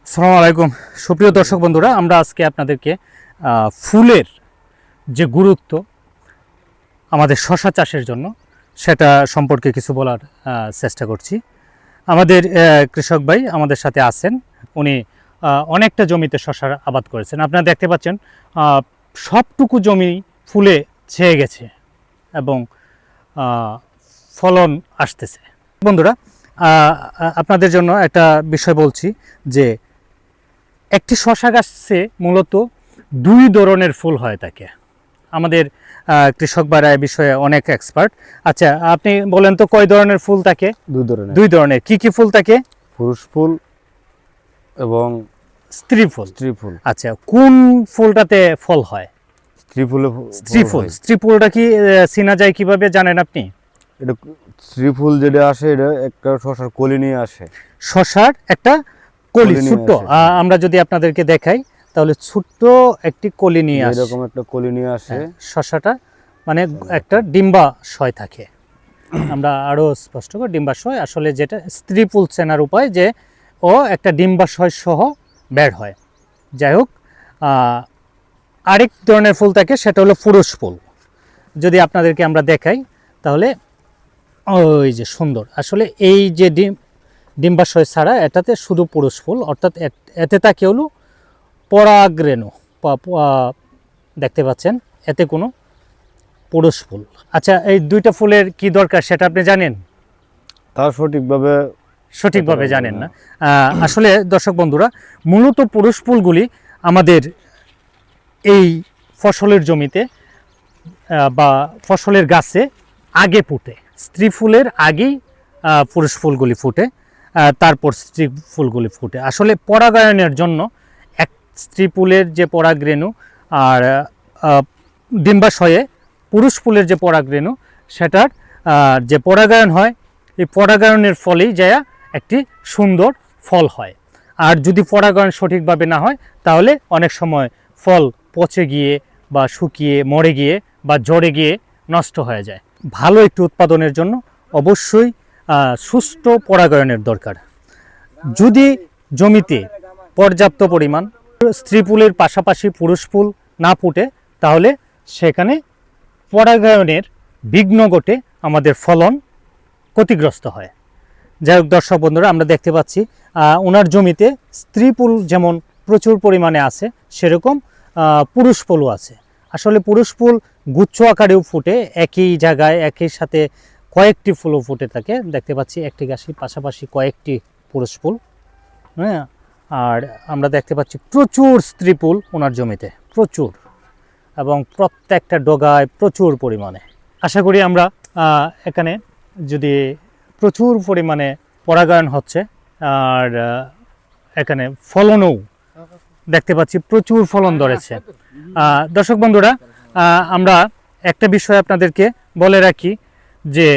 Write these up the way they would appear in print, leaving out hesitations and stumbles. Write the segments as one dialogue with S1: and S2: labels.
S1: আসসালামু আলাইকুম সুপ্রিয় দর্শক বন্ধুরা, আমরা আজকে আপনাদেরকে ফুলের যে গুরুত্ব আমাদের শশা চাষের জন্য সেটা সম্পর্কে কিছু বলার চেষ্টা করছি। আমাদের কৃষক ভাই আমাদের সাথে আছেন, উনি অনেকটা জমিতে শশার আবাদ করেছেন। আপনারা দেখতে পাচ্ছেন সবটুকু জমি ফুলে ছেয়ে গেছে এবং ফলন আসতেছে। বন্ধুরা, আপনাদের জন্য একটা বিষয় বলছি যে একটি শশা গাছে মূলত দুই ধরনের ফুল হয় থাকে। আমাদের কৃষক ভাইরা এই বিষয়ে অনেক এক্সপার্ট। আচ্ছা, আপনি বলেন তো কয় ধরনের ফুল থাকে? দুই ধরনের। কি কি ফুল থাকে?
S2: পুরুষ ফুল এবং
S1: স্ত্রী ফুল।
S2: স্ত্রী ফুল।
S1: আচ্ছা, কোন ফুলটাতে ফল হয়?
S2: স্ত্রী ফুলে
S1: স্ত্রী ফুল। স্ত্রী ফুলটা কি চেনা যায় কিভাবে, জানেন আপনি?
S2: এটা স্ত্রী ফুল যেটা আসে এটা একটা শশার কলি নিয়ে আসে।
S1: শশার একটা কলি
S2: কলি নিয়ে
S1: ছোট্ট,
S2: আসে।
S1: আমরা যদি আপনাদেরকে দেখাই তাহলে ছোট্ট একটি কলি নিয়ে আসে।
S2: এরকম একটা কলি নিয়ে আসে।
S1: শশাটা মানে একটা ডিম্বাশয় থাকে। আমরা আরো স্পষ্ট করে ডিম্বাশয়, আসলে যেটা স্ত্রী ফুল চেনার উপায় যে ও একটা ডিম্বাশয় সহ বের হয়। যাই হোক, আরেক ধরনের ফুল থাকে, সেটা হলো পুরুষ ফুল। যদি আপনাদেরকে আমরা দেখাই তাহলে ওই যে সুন্দর, আসলে এই যে ডিম্বাশয় ছাড়া এটাতে শুধু পুরুষ ফুল, অর্থাৎ এতে তাকে হলো পরাগরেণু দেখতে পাচ্ছেন, এতে কোনো পুরুষ ফুল। আচ্ছা, এই দুইটা ফুলের কি দরকার সেটা আপনি জানেন?
S2: তার
S1: সঠিকভাবে জানেন না। আসলে দর্শক বন্ধুরা, মূলত পুরুষ ফুলগুলি আমাদের এই ফসলের জমিতে বা ফসলের গাছে আগে ফুটে। স্ত্রী ফুলের আগেই পুরুষ ফুলগুলি ফুটে, তারপর স্ত্রী ফুলগুলি ফুটে। আসলে পরাগায়নের জন্য এক স্ত্রী ফুলের যে পরাগরেণু আর ডিম্বাশয়ে পুরুষ ফুলের যে পরাগরেণু, সেটার যে পরাগায়ন হয়, এই পরাগায়নের ফলেই যা একটি সুন্দর ফল হয়। আর যদি পরাগায়ন সঠিকভাবে না হয় তাহলে অনেক সময় ফল পচে গিয়ে বা শুকিয়ে মরে গিয়ে বা ঝরে গিয়ে নষ্ট হয়ে যায়। ভালো একটু উৎপাদনের জন্য অবশ্যই সুষ্ঠু পরাগায়নের দরকার। যদি জমিতে পর্যাপ্ত পরিমাণ স্ত্রী ফুলের পাশাপাশি পুরুষ ফুল না ফুটে তাহলে সেখানে পরাগায়নের বিঘ্ন ঘটে, আমাদের ফলন ক্ষতিগ্রস্ত হয়। যাই হোক দর্শক বন্ধুরা, আমরা দেখতে পাচ্ছি ওনার জমিতে স্ত্রী ফুল যেমন প্রচুর পরিমাণে আছে, সেরকম পুরুষ ফুলও আছে। আসলে পুরুষ ফুল গুচ্ছ আকারেও ফুটে, একই জায়গায় একই সাথে কয়েকটি ফুলও ফুটে থাকে। দেখতে পাচ্ছি একটি গাছের পাশাপাশি কয়েকটি পুরুষ ফুল। হ্যাঁ, আর আমরা দেখতে পাচ্ছি প্রচুর স্ত্রী ফুল ওনার জমিতে, প্রচুর, এবং প্রত্যেকটা ডগায় প্রচুর পরিমাণে। আশা করি আমরা এখানে যদি প্রচুর পরিমাণে পরাগায়ন হচ্ছে, আর এখানে ফলনও দেখতে পাচ্ছি প্রচুর ফলন ধরেছে। দর্শক বন্ধুরা, আমরা একটা বিষয় আপনাদেরকে বলে রাখি যে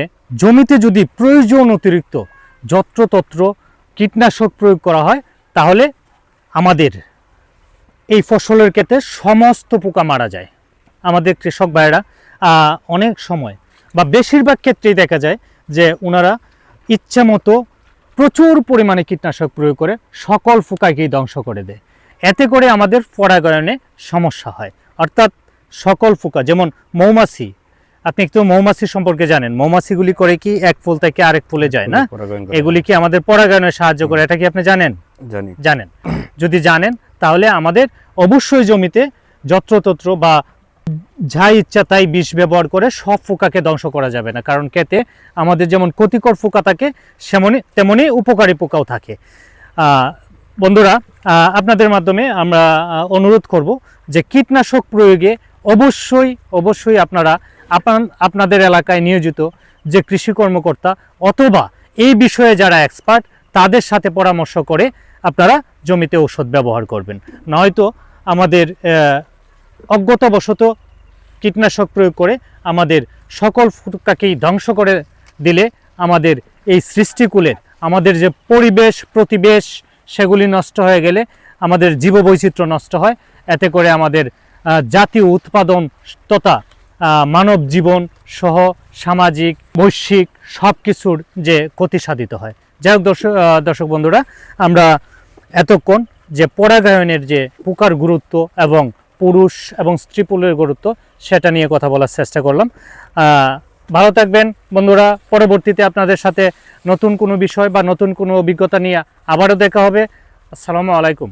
S1: জমিতে যদি প্রয়োজন অতিরিক্ত যত্রতত্র কীটনাশক প্রয়োগ করা হয় তাহলে আমাদের এই ফসলের ক্ষেত্রে সমস্ত পোকা মারা যায়। আমাদের কৃষক ভাইয়েরা অনেক সময় বা বেশিরভাগ ক্ষেত্রেই দেখা যায় যে ওনারা ইচ্ছে মতো প্রচুর পরিমাণে কীটনাশক প্রয়োগ করে সকল পোকাকেই ধ্বংস করে দেয়। এতে করে আমাদের পরাগায়নে সমস্যা হয়। অর্থাৎ সকল পোকা, যেমন মৌমাছি, আপনি একটু মৌমাছি সম্পর্কে জানেন? মৌমাছিগুলি করে কি এক ফুল থেকে আরেক ফুলে যায় না, এগুলি কি আমাদের পরাগায়নে সাহায্য করে, এটা কি আপনি জানেন? জানেন। যদি জানেন তাহলে আমাদের অবশ্যই জমিতে যত্রতত্র বা যা ইচ্ছা তাই বিষ ব্যবহার করে সব পোকাকে ধ্বংস করা যাবে না, কারণ কেতে আমাদের যেমন ক্ষতিকর পোকা থাকে তেমনি উপকারী পোকাও থাকে। বন্ধুরা, আপনাদের মাধ্যমে আমরা অনুরোধ করব যে কীটনাশক প্রয়োগে অবশ্যই আপনারা আপনাদের এলাকায় নিয়োজিত যে কৃষি কর্মকর্তা অথবা এই বিষয়ে যারা এক্সপার্ট তাদের সাথে পরামর্শ করে আপনারা জমিতে ঔষধ ব্যবহার করবেন। নয়তো আমাদের অজ্ঞতাবশত কীটনাশক প্রয়োগ করে আমাদের সকল পোকাকেই ধ্বংস করে দিলে আমাদের এই সৃষ্টিকুলের, আমাদের যে প্রতিবেশ সেগুলি নষ্ট হয়ে গেলে আমাদের জীববৈচিত্র্য নষ্ট হয়। এতে করে আমাদের জাতীয় উৎপাদন তথা মানব জীবন সহ সামাজিক বৈশ্বিক সব কিছুর যে ক্ষতি সাধিত হয়। যাই হোক দর্শক বন্ধুরা, আমরা এতক্ষণ যে পরাগায়নের যে পোকার গুরুত্ব এবং পুরুষ এবং স্ত্রী ফুলের গুরুত্ব সেটা নিয়ে কথা বলার চেষ্টা করলাম। ভালো থাকবেন বন্ধুরা, পরবর্তীতে আপনাদের সাথে নতুন কোনো বিষয় বা নতুন কোনো অভিজ্ঞতা নিয়ে আবারও দেখা হবে। আসসালামু আলাইকুম।